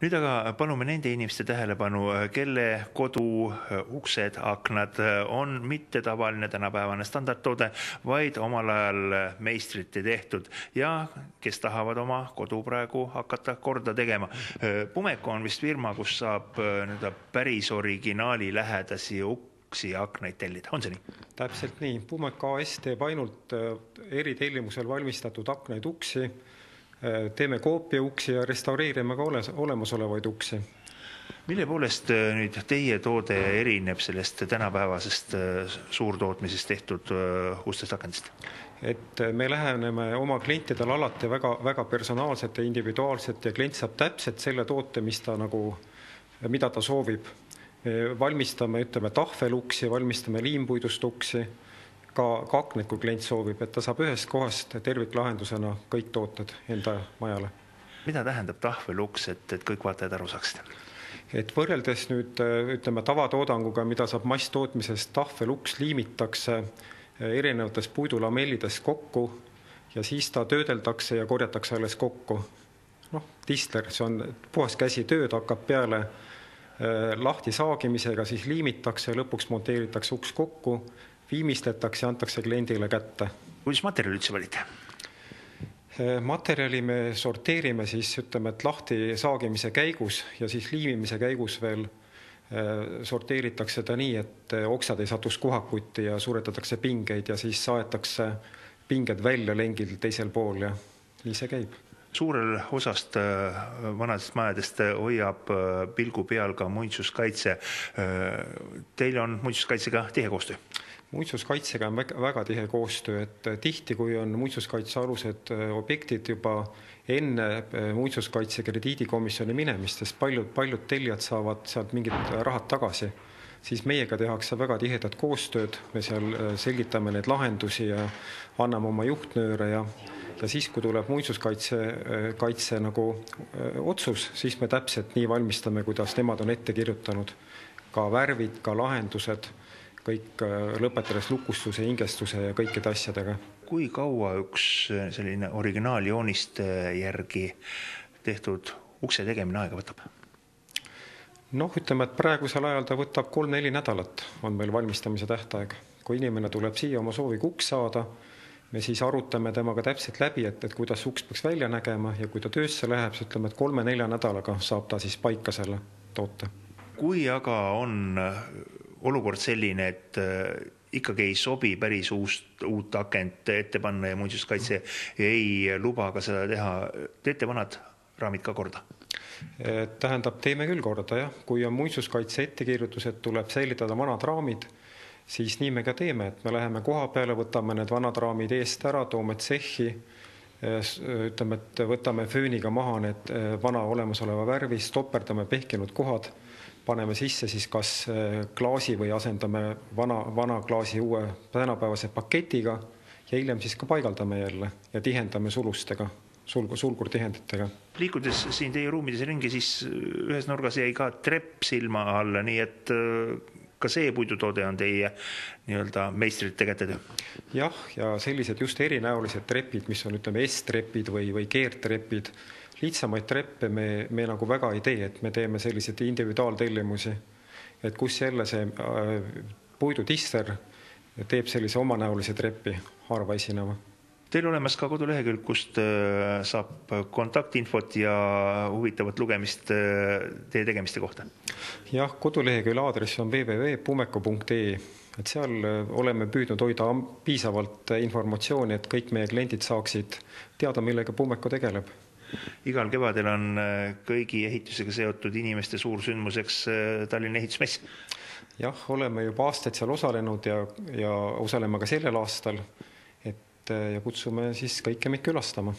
Nüüd aga palume nende inimeste tähelepanu, kelle kodu uksed, aknad on mitte tavaline tänapäevane standardtoode, vaid omal ajal meistrite tehtud ja kes tahavad oma kodu praegu hakata korda tegema. Pumeco on vist firma, kus saab päris originaali lähedasi uksi ja aknaid tellida. On see nii? Täpselt nii. Pumeco AS teeb ainult eritellimusel valmistatud aknaid uksi, teeme koopia uksi ja restaureerime ka olemasolevaid uksi. Mille poolest nüüd teie toode erineb sellest tänapäevasest suurtootmisest tehtud ustest akendist? Et me läheneme oma klientidel alati väga personaalselt ja individuaalselt ja klient saab täpselt selle toote, mida ta soovib. Valmistame, tahveluksi, valmistame liimpuidust uksi, ka akned, kui klient soovib, et ta saab ühest kohast terviklahendusena kõik tooted enda majale. Mida tähendab tahveluks, et kõik vaatajad aru saaksid? Et võrreldes nüüd tavatoodanguga, mida saab masstootmisest, tahveluks liimitakse erinevates puidulamellidest kokku ja siis ta töödeldakse ja korjatakse alles kokku. Distler, see on puhas käsitööd, hakkab peale lahti saagimisega, siis liimitakse ja lõpuks monteeritakse uks kokku, viimistletakse ja antakse kliendile kätte. Kuidas materjali üldse valite? Materjali me sorteerime siis, et lahti saagimise käigus ja siis liimimise käigus veel sorteeritakse ta nii, et oksad ei satuks kuhakutti ja suretatakse pingeid ja siis saetakse pinged välja lengil teisel pool ja nii see käib. Suurel osast vanadest majadest hoiab pilgu peal ka muinsuskaitse. Teil on muinsuskaitsega tihe koostöö? Muinsuskaitsega on väga tihe koostöö, et tihti, kui on muinsuskaitsealused objektid juba enne muinsuskaitse krediidikomisjoni minemist, sest paljud tellijad saavad sealt mingid rahad tagasi, siis meiega tehakse väga tihedat koostööd, me seal selgitame neid lahendusi ja anname oma juhtnööre ja siis, kui tuleb muinsuskaitse otsus, siis me täpselt nii valmistame, kuidas nemad on ette kirjutanud. Ka värvid, ka lahendused, kõik lõpetades lukustuse, ingestuse ja kõikide asjadega. Kui kaua üks selline originaaljooniste järgi tehtud ukse tegemine aega võtab? Et praegusel ajal ta võtab 3-4 nädalat on meil valmistamise tähtaeg. Kui inimene tuleb siia oma sooviga uks saada, me siis arutame temaga täpselt läbi, et kuidas uks peaks välja nägema ja kui ta töösse läheb, siis et 3-4 nädalaga saab ta siis paika selle toote. Kui aga on olukord selline, et ikkagi ei sobi päris uut akent ette panna ja muinsuskaitse ei luba ka seda teha, teete vanad raamid ka korda? Tähendab, teeme küll korda, jah. Kui on muinsuskaitse ettekirjutused, tuleb säilitada vanad raamid, siis nii me ka teeme, et me läheme koha peale, võtame need vanad raamid eest ära, toome tsehhi, võtame fööniga maha need vana olemasoleva värvi, stopperdame pehkinud kohad, paneme sisse siis kas klaasi või asendame vana klaasi uue tänapäevase paketiga ja hiljem siis ka paigaldame jälle ja tihendame sulustega, sulgurtihenditega. Liikudes siin teie ruumides ringi, siis ühes nurgas jäi ka trepp silma alla, nii et ka see puidutoode on teie meistrite kätetöö? Jah, ja sellised just erinäolised trepid, mis on S-trepid või keertrepid, lihtsamaid treppe me väga ei tee, et me teeme selliseid individuaaltellimusi, et kus jälle see puidudisser teeb sellise omanäolise treppi harva esinema. Teil olemas ka kodulehekülg, kust saab kontaktinfot ja huvitavat lugemist teie tegemiste kohta? Jah, kodulehekülg aadress on www.pumeco.ee, et seal oleme püüdnud hoida piisavalt informatsiooni, et kõik meie kliendid saaksid teada, millega Pumeco tegeleb. Igal kevadel on kõigi ehitusega seotud inimeste suursündmuseks Tallinna ehitusmess. Jah, oleme juba aastaid seal osalenud ja osaleme ka sellel aastal. Ja kutsume siis kõike meid külastama.